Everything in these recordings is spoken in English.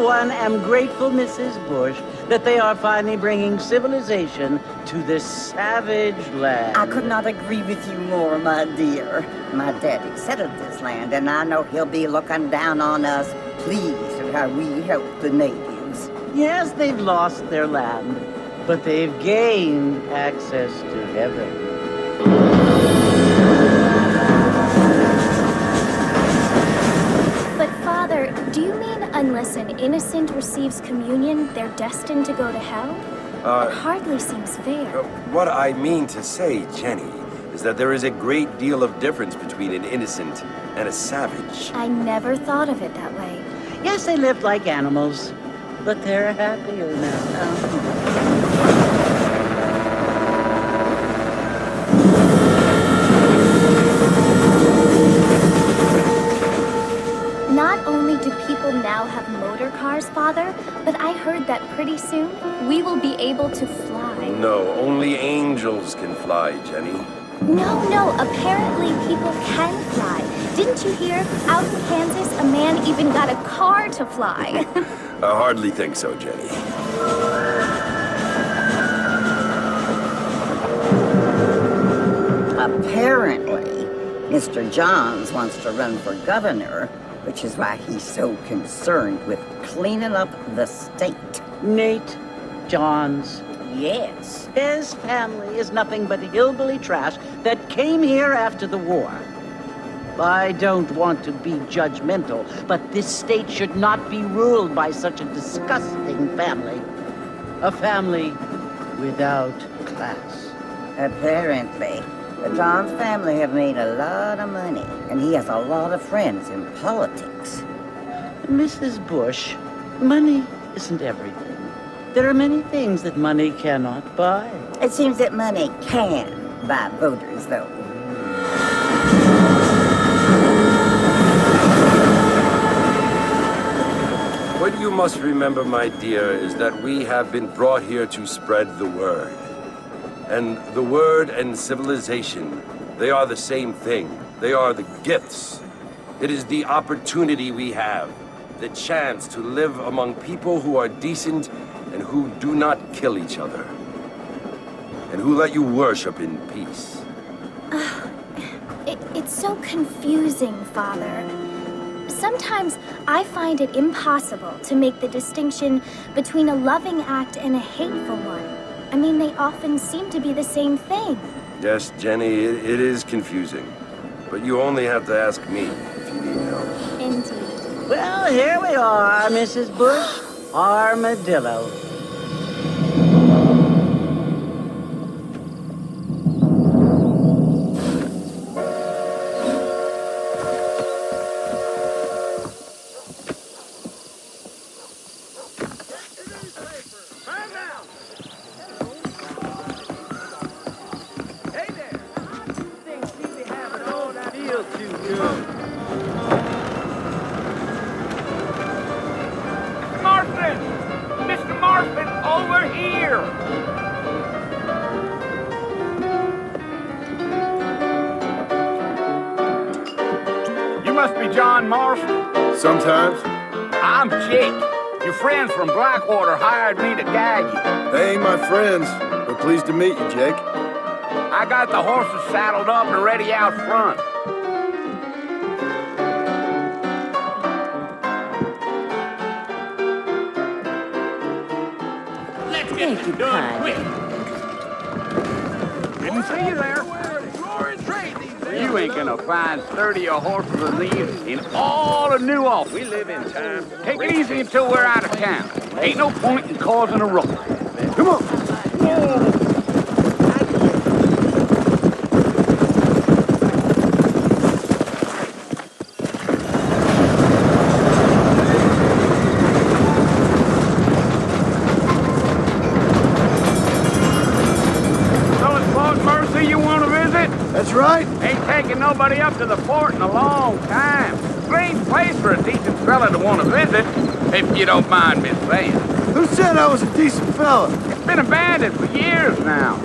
for one, am grateful, Mrs. Bush, that they are finally bringing civilization to this savage land. I could not agree with you more, my dear. My daddy settled this land, and I know he'll be looking down on us, pleased at how we help the natives. Yes, they've lost their land, but they've gained access to heaven. But Father, do you mean unless an innocent receives communion, they're destined to go to hell? It hardly seems fair. What I mean to say, Jenny, is that there is a great deal of difference between an innocent and a savage. I never thought of it that way. Yes, they lived like animals, but they're happier now. Not only do people now have motor cars, Father, but I heard that pretty soon we will be able to fly. No, only angels can fly, Jenny. No, apparently people can fly. Didn't you hear? Out in Kansas, a man even got a car to fly. I hardly think so, Jenny. Apparently, Mr. Johns wants to run for governor, which is why he's so concerned with cleaning up the state. Nate Johns. Yes. His family is nothing but hillbilly trash that came here after the war. I don't want to be judgmental, but this state should not be ruled by such a disgusting family. A family without class. Apparently. The Johns family have made a lot of money, and he has a lot of friends in politics. Mrs. Bush, money isn't everything. There are many things that money cannot buy. It seems that money can buy voters, though. What you must remember, my dear, is that we have been brought here to spread the word. And the word and civilization, they are the same thing. They are the gifts. It is the opportunity we have, the chance to live among people who are decent and who do not kill each other, and who let you worship in peace. It's so confusing, Father. Sometimes I find it impossible to make the distinction between a loving act and a hateful one. I mean, they often seem to be the same thing. Yes, Jenny, it is confusing. But you only have to ask me if you need help. Indeed. Well, here we are, Mrs. Bush. Armadillo. Mr. Marston, over here! You must be John Marston. Sometimes. I'm Jake. Your friends from Blackwater hired me to guide you. They ain't my friends, but pleased to meet you, Jake. I got the horses saddled up and ready out front. Thank you kindly. Didn't see you there. You ain't gonna find sturdier horses than these in all of New York. We live in time. Take it easy until we're out of town. Ain't no point in causing a ruckus. Come on. Whoa. That's right. Ain't taking nobody up to the fort in a long time. Strange place for a decent fella to want to visit, if you don't mind me saying. Who said I was a decent fella? It's been abandoned for years now.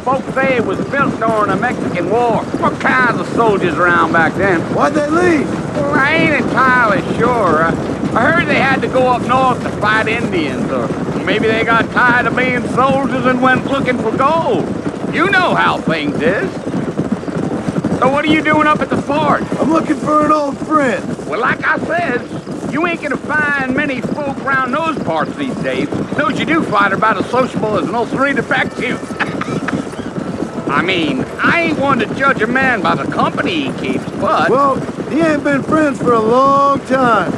Folks say it was built during the Mexican War. What kinds of soldiers around back then? Why'd they leave? Well, I ain't entirely sure. I heard they had to go up north to fight Indians, or maybe they got tired of being soldiers and went looking for gold. You know how things is. So what are you doing up at the fort? I'm looking for an old friend. Well, like I said, you ain't gonna find many folk around those parts these days. Those you do find are about as sociable as an old three defective. I mean, I ain't one to judge a man by the company he keeps, but... Well, he ain't been friends for a long time.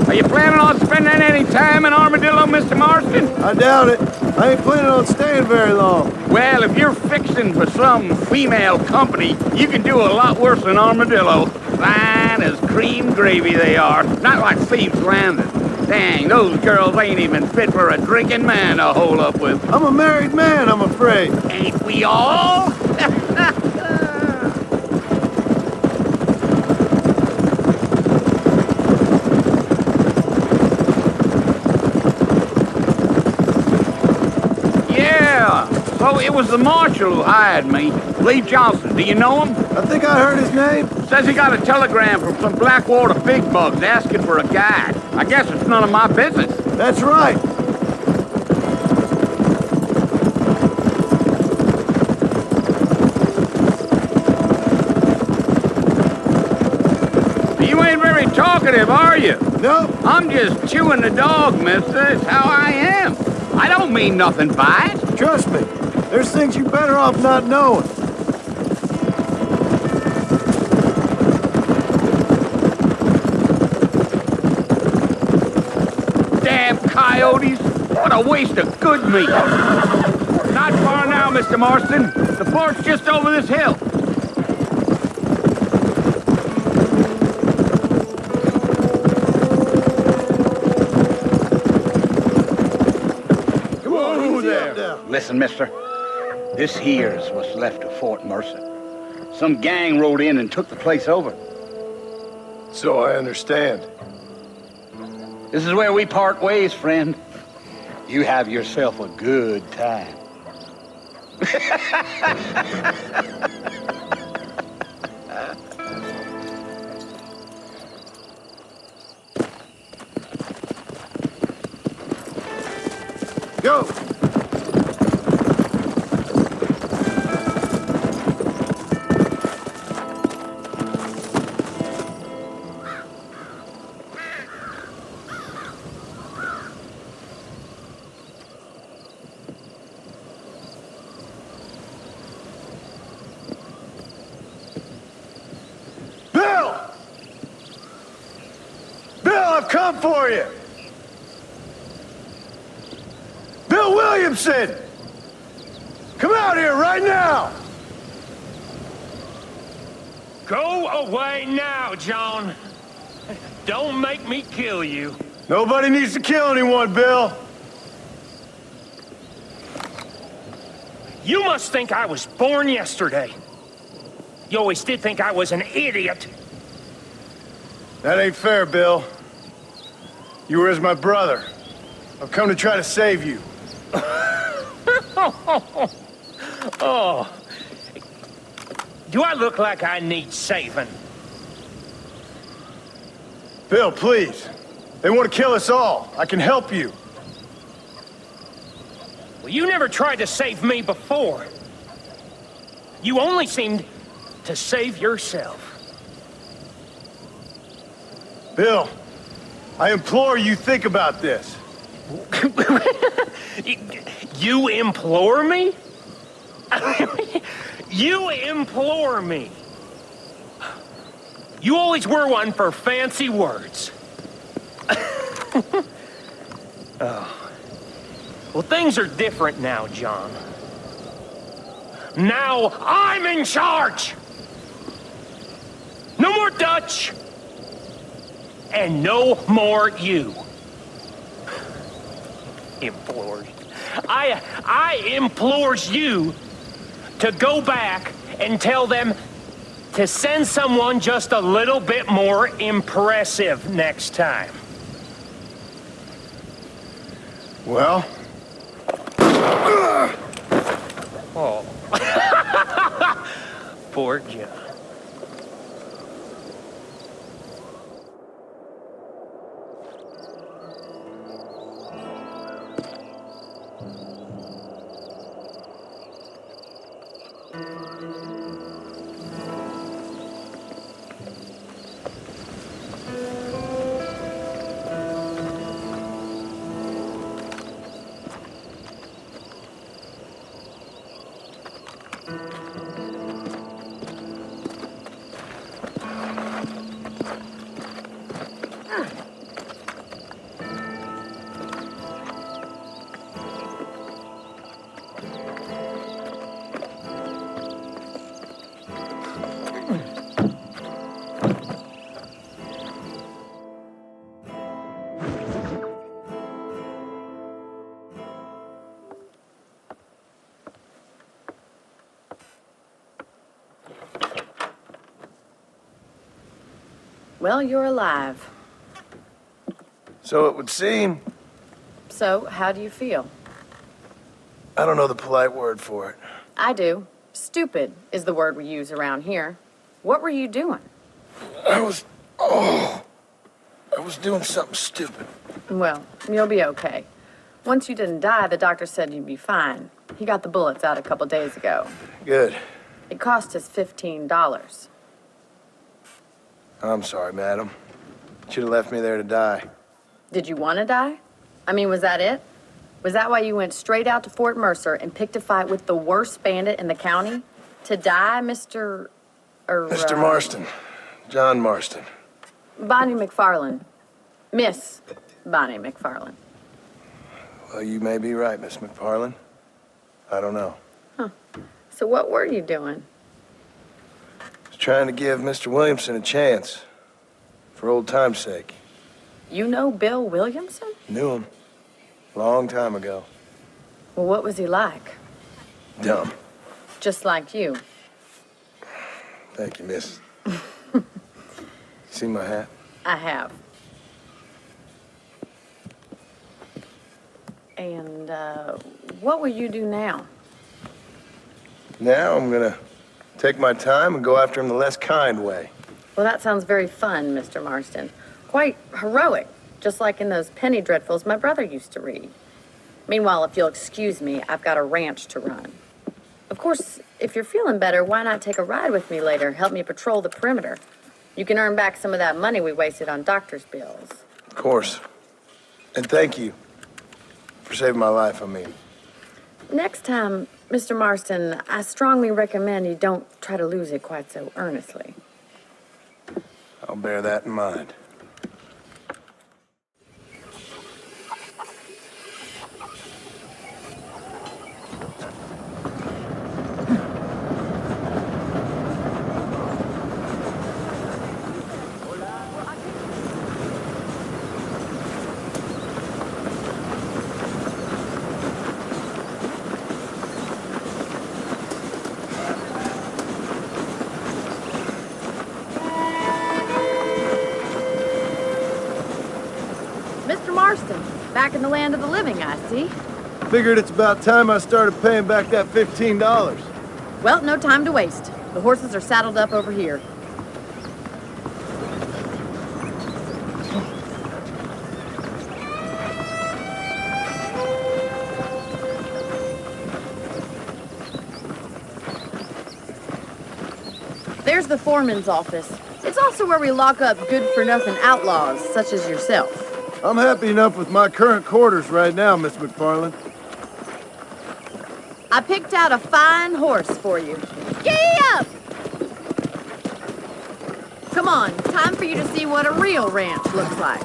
Are you planning on spending any time in Armadillo, Mr. Marston? I doubt it. I ain't planning on staying very long. Well, if you're fixing for some female company, you can do a lot worse than Armadillo. Fine as cream gravy they are. Not like Thieves Landing. Dang, those girls ain't even fit for a drinking man to hole up with. I'm a married man, I'm afraid. Ain't we all? So it was the marshal who hired me, Lee Johnson. Do you know him? I think I heard his name. Says he got a telegram from some Blackwater big bugs asking for a guide. I guess it's none of my business. That's right. You ain't very talkative, are you? Nope. I'm just chewing the dog, mister. It's how I am. I don't mean nothing by it. Trust me. There's things you're better off not knowing. Damn coyotes! What a waste of good meat! Not far now, Mr. Marston. The fort's just over this hill. Whoa there. Listen, mister. This here's what's left of Fort Mercer. Some gang rode in and took the place over. So I understand. This is where we part ways, friend. You have yourself a good time. Go! Come for you! Bill Williamson! Come out here right now! Go away now, John. Don't make me kill you. Nobody needs to kill anyone, Bill. You must think I was born yesterday. You always did think I was an idiot. That ain't fair, Bill. You were as my brother. I've come to try to save you. Oh. Do I look like I need saving? Bill, please. They want to kill us all. I can help you. Well, you never tried to save me before. You only seemed to save yourself. Bill, I implore you think about this. You implore me? You implore me. You always were one for fancy words. Oh. Well, things are different now, John. Now I'm in charge! No more Dutch! And no more you. Implores. I implores you to go back and tell them to send someone just a little bit more impressive next time. Well? Oh. Poor John. Well, you're alive. So it would seem. So, how do you feel? I don't know the polite word for it. I do. Stupid is the word we use around here. What were you doing? I was doing something stupid. Well, you'll be okay. Once you didn't die, the doctor said you'd be fine. He got the bullets out a couple days ago. Good. It cost us $15. I'm sorry, madam. Should have left me there to die. Did you want to die? I mean, was that it? Was that why you went straight out to Fort Mercer and picked a fight with the worst bandit in the county? To die, Mr. Mr. Marston. John Marston. Bonnie McFarland. Miss Bonnie McFarland. Well, you may be right, Miss McFarland. I don't know. So what were you doing? I was trying to give Mr. Williamson a chance. For old time's sake. You know Bill Williamson? Knew him. Long time ago. Well, what was he like? Dumb. Just like you. Thank you, miss. See my hat? I have. And, what will you do now? Now I'm gonna take my time and go after him the less kind way. Well, that sounds very fun, Mr. Marston. Quite heroic, just like in those penny dreadfuls my brother used to read. Meanwhile, if you'll excuse me, I've got a ranch to run. Of course, if you're feeling better, why not take a ride with me later? Help me patrol the perimeter. You can earn back some of that money we wasted on doctor's bills. Of course. And thank you for saving my life, I mean. Next time, Mr. Marston, I strongly recommend you don't try to lose it quite so earnestly. I'll bear that in mind. Mr. Marston, back in the land of the living, I see. Figured it's about time I started paying back that $15. Well, no time to waste. The horses are saddled up over here. There's the foreman's office. It's also where we lock up good-for-nothing outlaws, such as yourself. I'm happy enough with my current quarters right now, Miss McFarland. I picked out a fine horse for you. Giddy up! Come on, time for you to see what a real ranch looks like.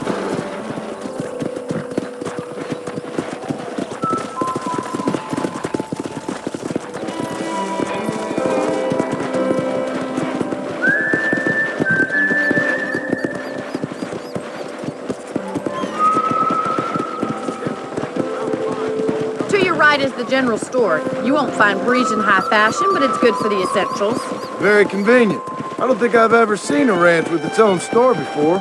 Is the general store. You won't find Parisian high fashion, but it's good for the essentials. Very convenient. I don't think I've ever seen a ranch with its own store before.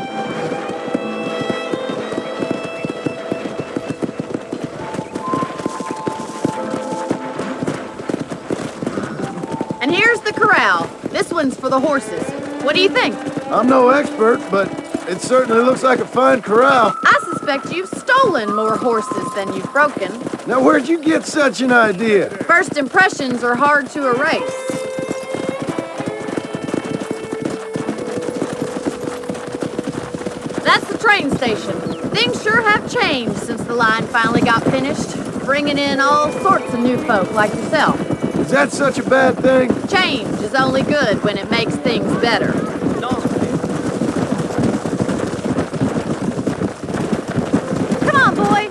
And here's the corral. This one's for the horses. What do you think? I'm no expert, but it certainly looks like a fine corral. I suspect you've stolen more horses than you've broken. Now, where'd you get such an idea? First impressions are hard to erase. That's the train station. Things sure have changed since the line finally got finished, bringing in all sorts of new folk like yourself. Is that such a bad thing? Change is only good when it makes things better. Come on, boy.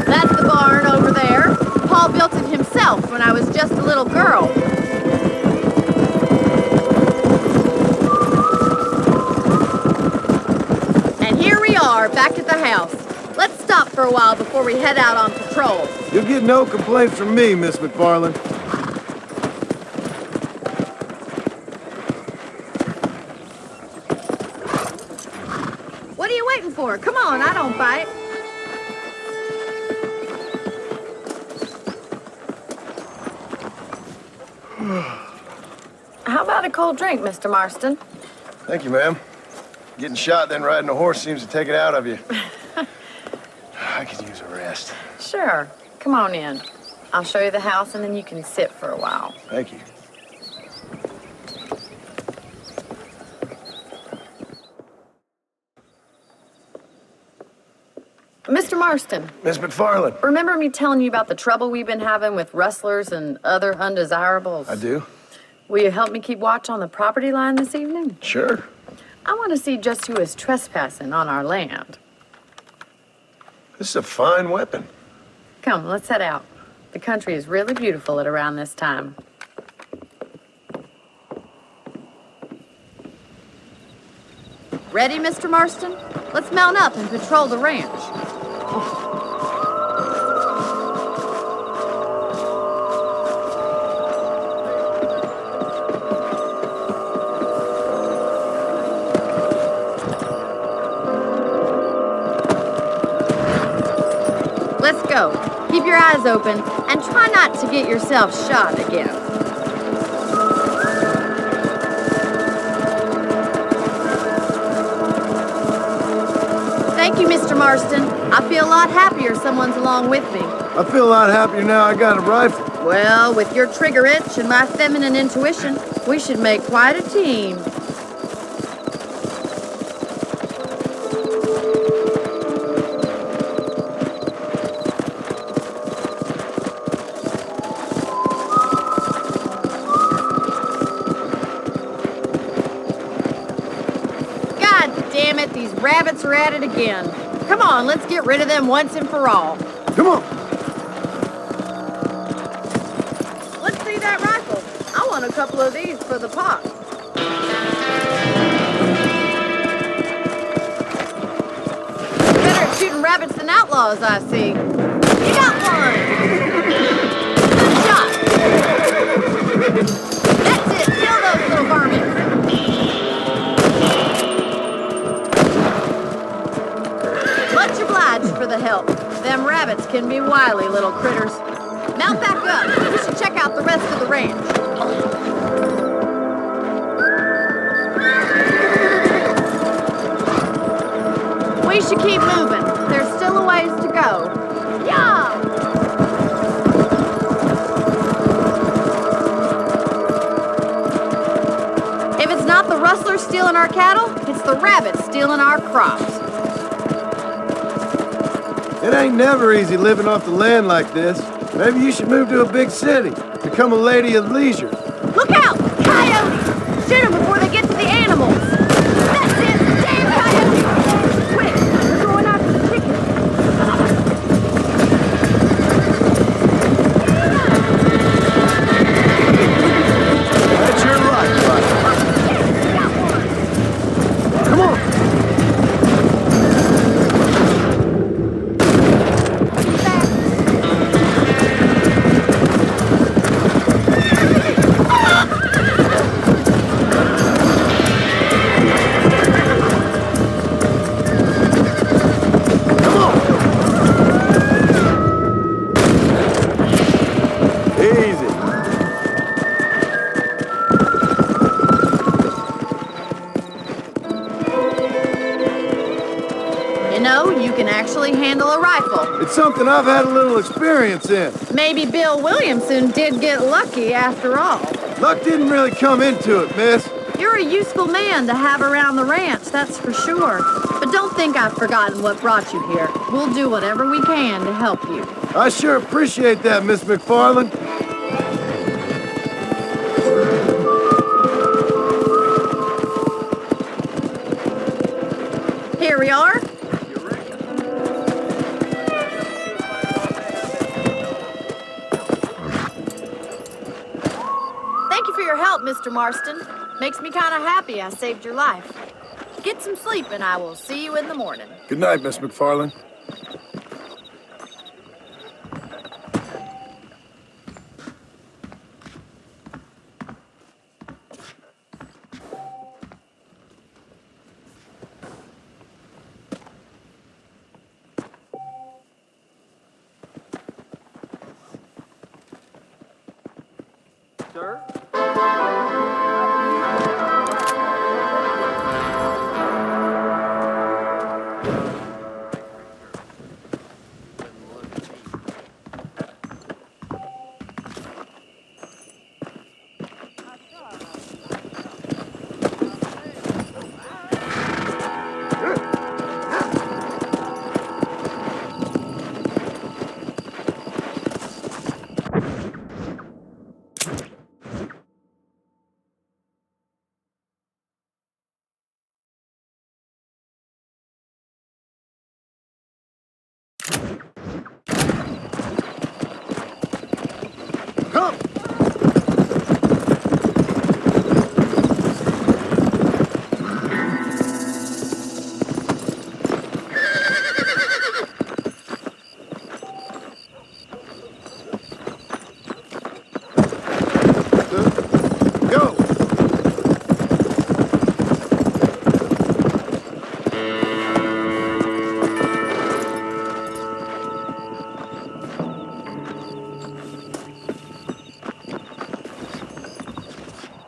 That's the barn over there. Paul built it himself when I was just a little girl. And here we are, back at the house. Let's stop for a while before we head out on patrol. You'll get no complaints from me, Miss McFarland. What are you waiting for? Come on, I don't bite. How about a cold drink, Mr. Marston? Thank you, ma'am. Getting shot, then riding a horse seems to take it out of you. I could use a rest. Sure. Come on in. I'll show you the house and then you can sit for a while. Thank you. Mr. Marston, Miss McFarland. remember me telling you about the trouble we've been having with rustlers and other undesirables? I do. Will you help me keep watch on the property line this evening? Sure. I want to see just who is trespassing on our land. This is a fine weapon. Come, let's head out. The country is really beautiful at around this time. Ready, Mr. Marston? Let's mount up and patrol the ranch. Let's go. Keep your eyes open and try not to get yourself shot again. Thank you, Mr. Marston. I feel a lot happier someone's along with me. I feel a lot happier now I got a rifle. Well, with your trigger itch and my feminine intuition, we should make quite a team. Damn it, these rabbits are at it again. Come on, let's get rid of them once and for all. Come on. Let's see that rifle. I want a couple of these for the pot. Better at shooting rabbits than outlaws, I see. You got one. Good shot. That's it. Kill those little varmints. Much obliged for the help. Them rabbits can be wily little critters. Mount back up. We should check out the rest of the ranch. We should keep moving. There's still a ways to go. Yeah! If it's not the rustlers stealing our cattle, it's the rabbits stealing our crops. It ain't never easy living off the land like this. Maybe you should move to a big city. Become a lady of leisure. Look out! Coyotes! Shoot them before they get to the animals! That's it! Damn coyotes! Quick! They're going after the chickens! That's your life, bud. Yes, got one! Come on. know, you can actually handle a rifle. It's something I've had a little experience in. Maybe Bill Williamson did get lucky after all. Luck didn't really come into it, miss. You're a useful man to have around the ranch, that's for sure. But don't think I've forgotten what brought you here. We'll do whatever we can to help you. I sure appreciate that, Miss McFarland. Here we are. Thank you for your help, Mr. Marston. Makes me kind of happy I saved your life. Get some sleep and I will see you in the morning. Good night, Miss McFarland. Sir? Come! Go!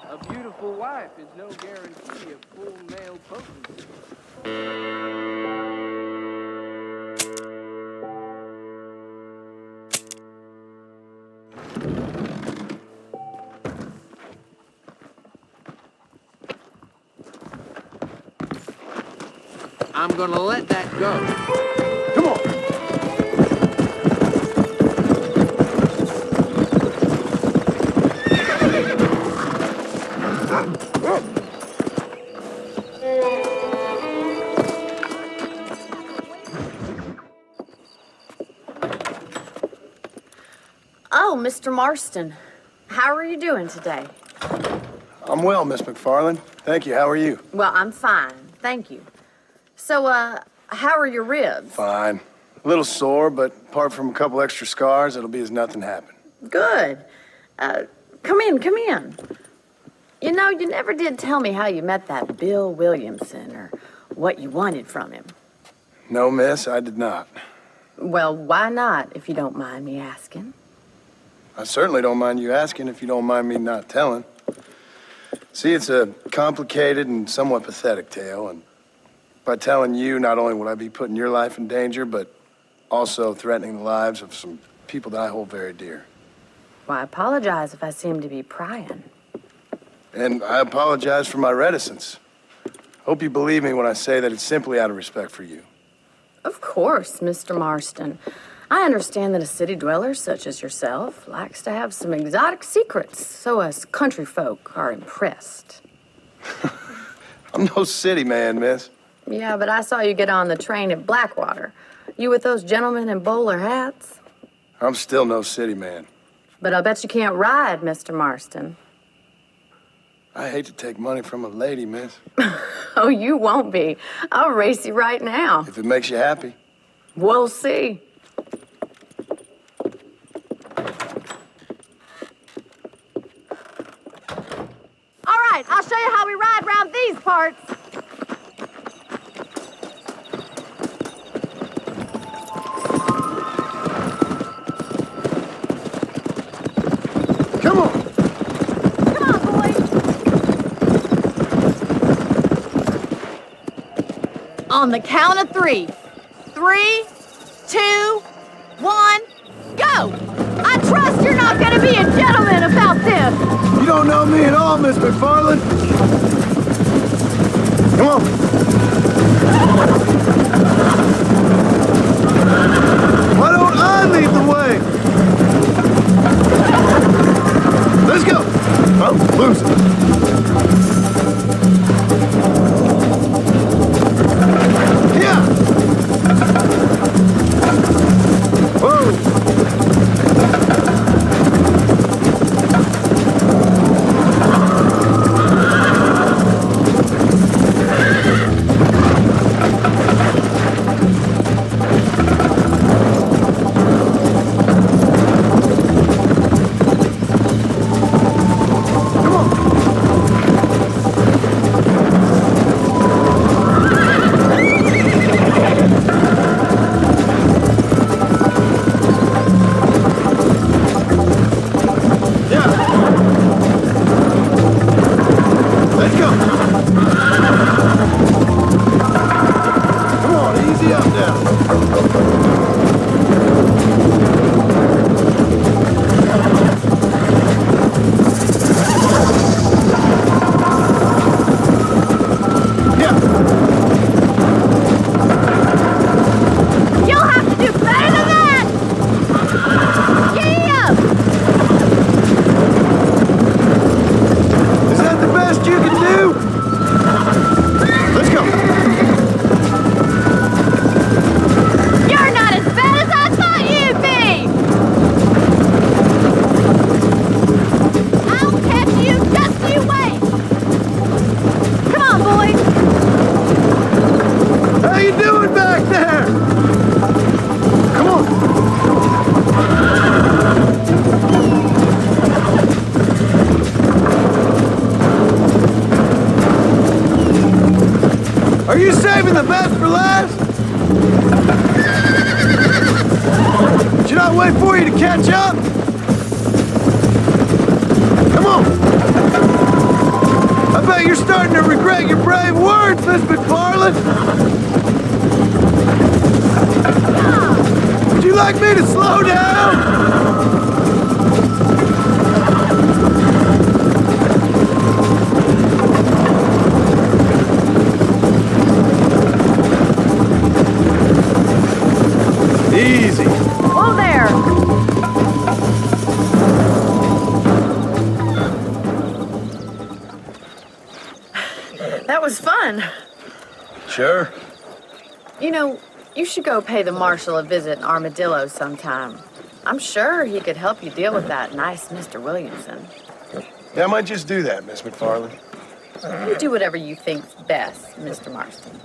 A beautiful wife is no guarantee of full male potency. I'm gonna let that go. Come on! Oh, Mr. Marston. How are you doing today? I'm well, Miss McFarland. Thank you. How are you? Well, I'm fine. Thank you. So, how are your ribs? Fine. A little sore, but apart from a couple extra scars, it'll be as nothing happened. Good. Come in, come in. You know, you never did tell me how you met that Bill Williamson or what you wanted from him. No, miss, I did not. Well, why not, if you don't mind me asking? I certainly don't mind you asking if you don't mind me not telling. See, it's a complicated and somewhat pathetic tale, and by telling you, not only would I be putting your life in danger, but also threatening the lives of some people that I hold very dear. Well, I apologize if I seem to be prying. And I apologize for my reticence. Hope you believe me when I say that it's simply out of respect for you. Of course, Mr. Marston. I understand that a city dweller such as yourself likes to have some exotic secrets, so us country folk are impressed. I'm no city man, miss. Yeah, but I saw you get on the train at Blackwater. You with those gentlemen in bowler hats? I'm still no city man. But I'll bet you can't ride, Mr. Marston. I hate to take money from a lady, miss. Oh, you won't be. I'll race you right now. If it makes you happy. We'll see. All right, I'll show you how we ride around these parts. Come on! Come on, boys. On the count of 3. 3, 2, 1, go! I trust you're not gonna be a gentleman about this! You don't know me at all, Miss McFarland. Come on. Why don't I lead the way? Let's go. Oh, loose. Yeah. Whoa. Saving the best for last? Should I wait for you to catch up? Come on. I bet you're starting to regret your brave words, Miss McFarland. Would you like me to slow down? Easy. Whoa there! That was fun. Sure. You know, you should go pay the marshal a visit in Armadillo sometime. I'm sure he could help you deal with that nice Mr. Williamson. Yeah, I might just do that, Miss McFarland. You do whatever you think's best, Mr. Marston.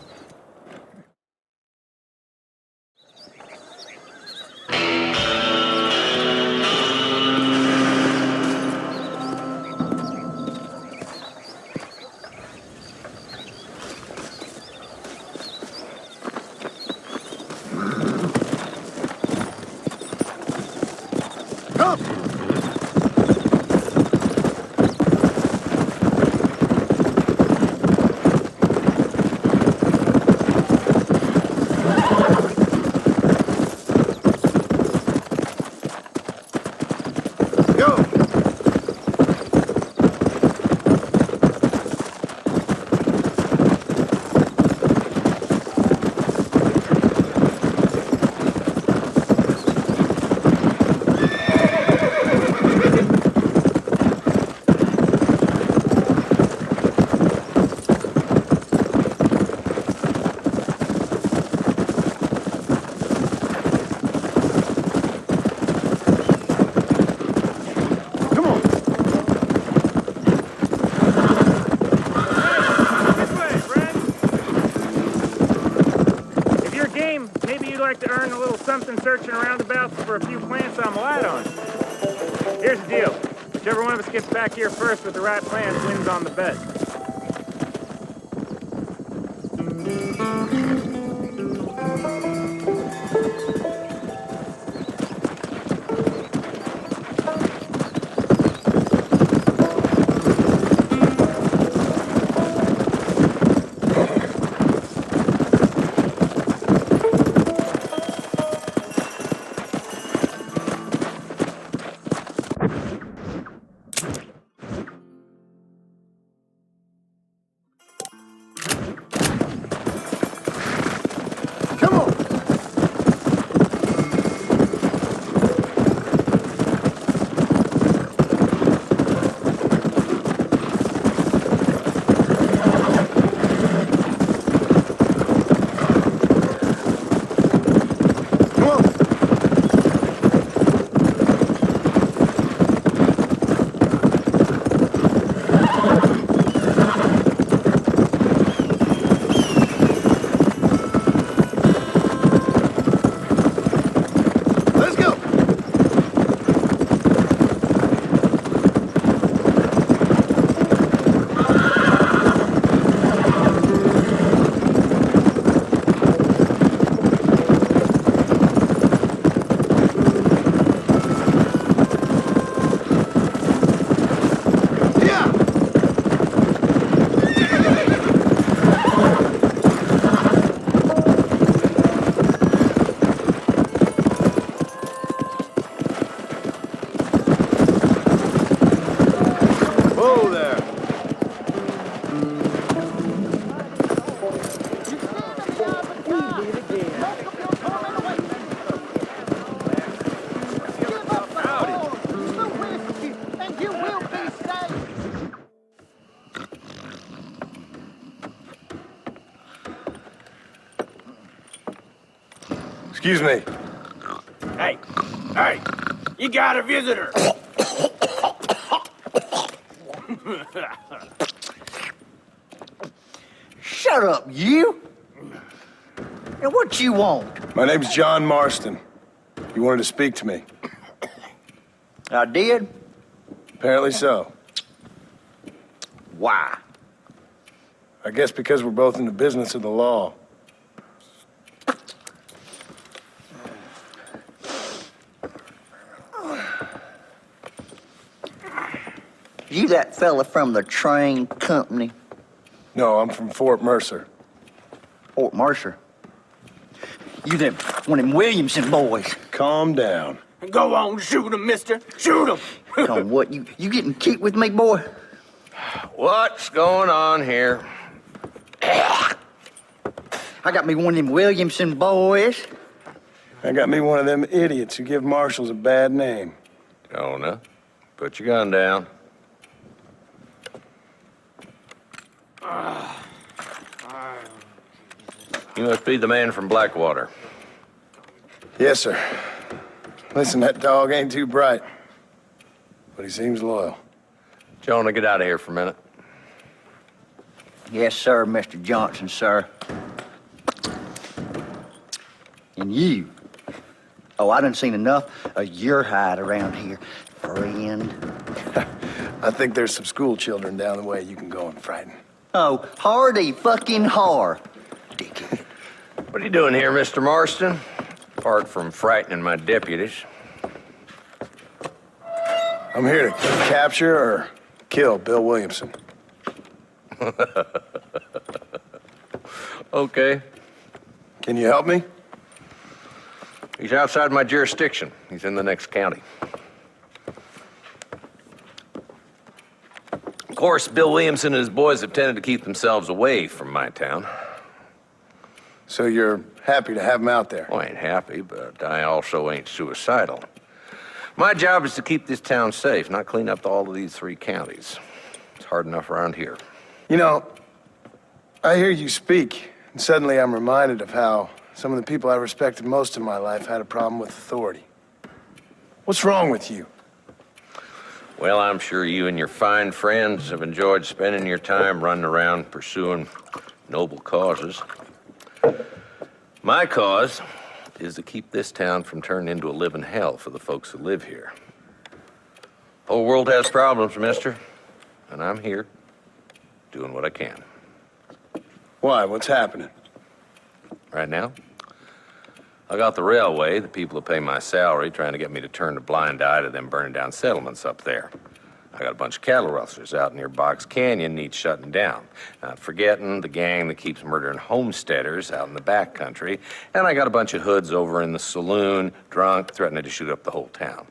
To earn a little something searching roundabouts for a few plants I'm light on. Here's the deal. Whichever one of us gets back here first with the right plans wins on the bet. Excuse me. Hey, you got a visitor. Shut up, you! And what you want? My name's John Marston. You wanted to speak to me. I did? Apparently so. Why? I guess because we're both in the business of the law. You that fella from the train company? No, I'm from Fort Mercer. Fort Mercer? You them, one of them Williamson boys. Calm down. Go on, shoot him, mister. Shoot him. Come what, you getting kicked with me, boy? What's going on here? I got me one of them Williamson boys. I got me one of them idiots who give marshals a bad name. Jonah, put your gun down. You must be the man from Blackwater. Yes, sir. Listen, that dog ain't too bright, but he seems loyal. Jonah, get out of here for a minute. Yes, sir, Mr. Johnson, sir. And you. Oh, I done seen enough of your hide around here, friend. I think there's some school children down the way you can go and frighten. Oh, hardy fucking har. Dickhead. What are you doing here, Mr. Marston? Apart from frightening my deputies. I'm here to capture or kill Bill Williamson. Okay. Can you help me? He's outside my jurisdiction. He's in the next county. Of course, Bill Williamson and his boys have tended to keep themselves away from my town. So you're happy to have him out there? Well, I ain't happy, but I also ain't suicidal. My job is to keep this town safe, not clean up all of these 3 counties. It's hard enough around here. You know, I hear you speak, and suddenly I'm reminded of how some of the people I respected most in my life had a problem with authority. What's wrong with you? Well, I'm sure you and your fine friends have enjoyed spending your time running around pursuing noble causes. My cause is to keep this town from turning into a living hell for the folks who live here. Whole world has problems, mister, and I'm here doing what I can. Why? What's happening? Right now, I got the railway, the people who pay my salary, trying to get me to turn a blind eye to them burning down settlements up there. I got a bunch of cattle rustlers out near Box Canyon needs shutting down. Not forgetting the gang that keeps murdering homesteaders out in the back country. And I got a bunch of hoods over in the saloon, drunk, threatening to shoot up the whole town.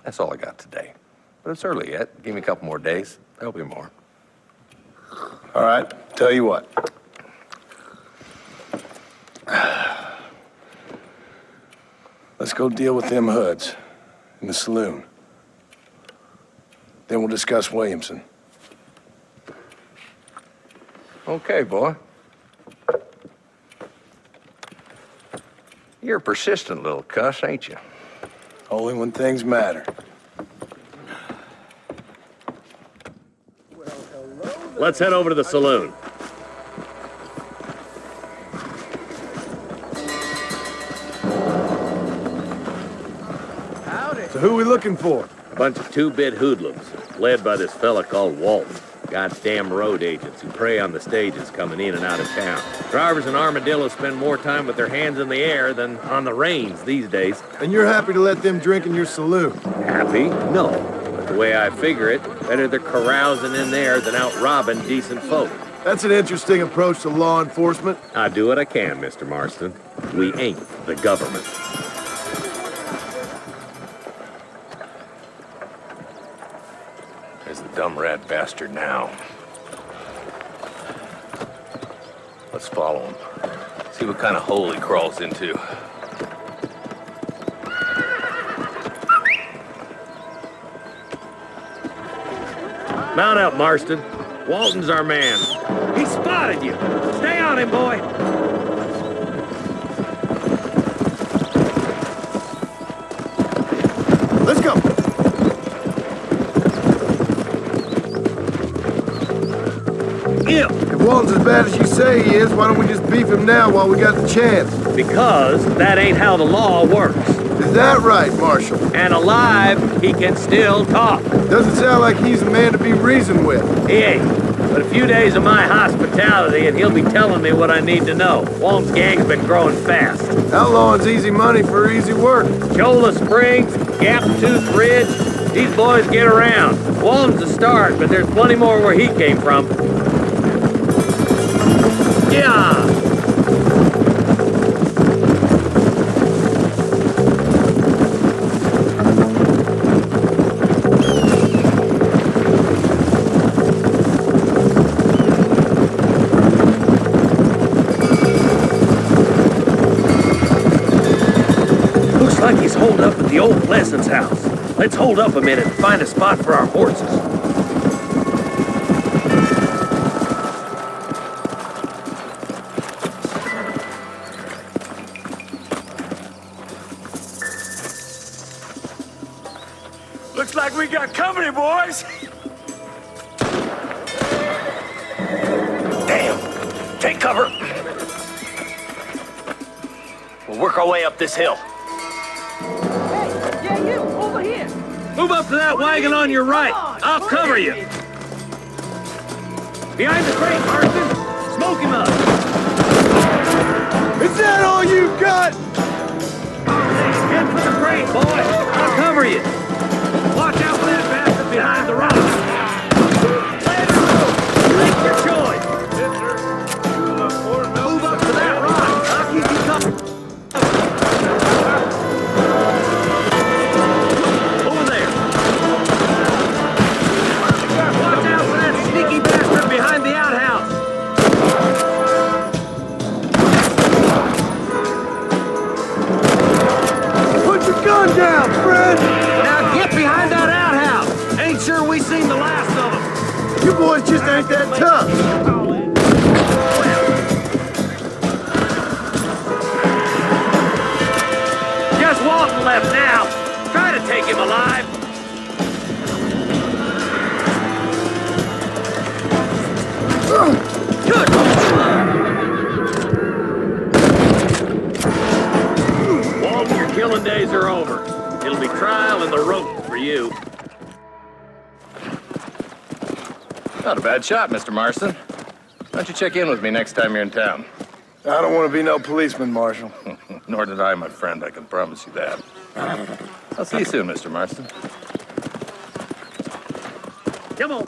That's all I got today. But it's early yet. Give me a couple more days. There'll be more. All right, tell you what. Let's go deal with them hoods in the saloon. Then we'll discuss Williamson. Okay, boy. You're a persistent little cuss, ain't you? Only when things matter. Let's head over to the saloon. So who are we looking for? A bunch of 2-bit hoodlums, led by this fella called Walton. Goddamn road agents who prey on the stages coming in and out of town. Drivers in Armadillo spend more time with their hands in the air than on the reins these days. And you're happy to let them drink in your saloon? Happy? No. But the way I figure it, better they're carousing in there than out robbing decent folk. That's an interesting approach to law enforcement. I do what I can, Mr. Marston. We ain't the government. There's the dumb rat bastard now. Let's follow him. See what kind of hole he crawls into. Mount up, Marston. Walton's our man. He spotted you. Stay on him, boy. Walton's as bad as you say he is, why don't we just beef him now while we got the chance? Because that ain't how the law works. Is that right, Marshal? And alive, he can still talk. Doesn't sound like he's a man to be reasoned with. He ain't. But a few days of my hospitality and he'll be telling me what I need to know. Walton's gang's been growing fast. Outlawing's easy money for easy work. Cholla Springs, Gap Tooth Bridge, these boys get around. Walton's a start, but there's plenty more where he came from. Yeah! Looks like he's holed up at the old Pleasance house. Let's hold up a minute and find a spot for our horses. Looks like we got company, boys. Damn. Take cover. We'll work our way up this hill. Yeah, you, over here. Move up to that wagon on your right. I'll cover you. Behind the crate, Marston. Smoke him up. Is that all you got? Head for the crate, boy. I'll cover you. Watch out for that bastard behind the rock. Let her move. Make your choice. Move up to that rock. I'll keep you covered. Over there. Watch out for that sneaky bastard behind the outhouse. Put your gun down, Fred! Now get behind that outhouse. Ain't sure we seen the last of them. You boys just ain't that tough. Just Walton left now. Try to take him alive. Good. Walton, your killing days are over. It'll be trial and the rope for you. Not a bad shot, Mr. Marston. Why don't you check in with me next time you're in town? I don't want to be no policeman, Marshal. Nor did I, my friend. I can promise you that. I'll see you soon, Mr. Marston. Come on.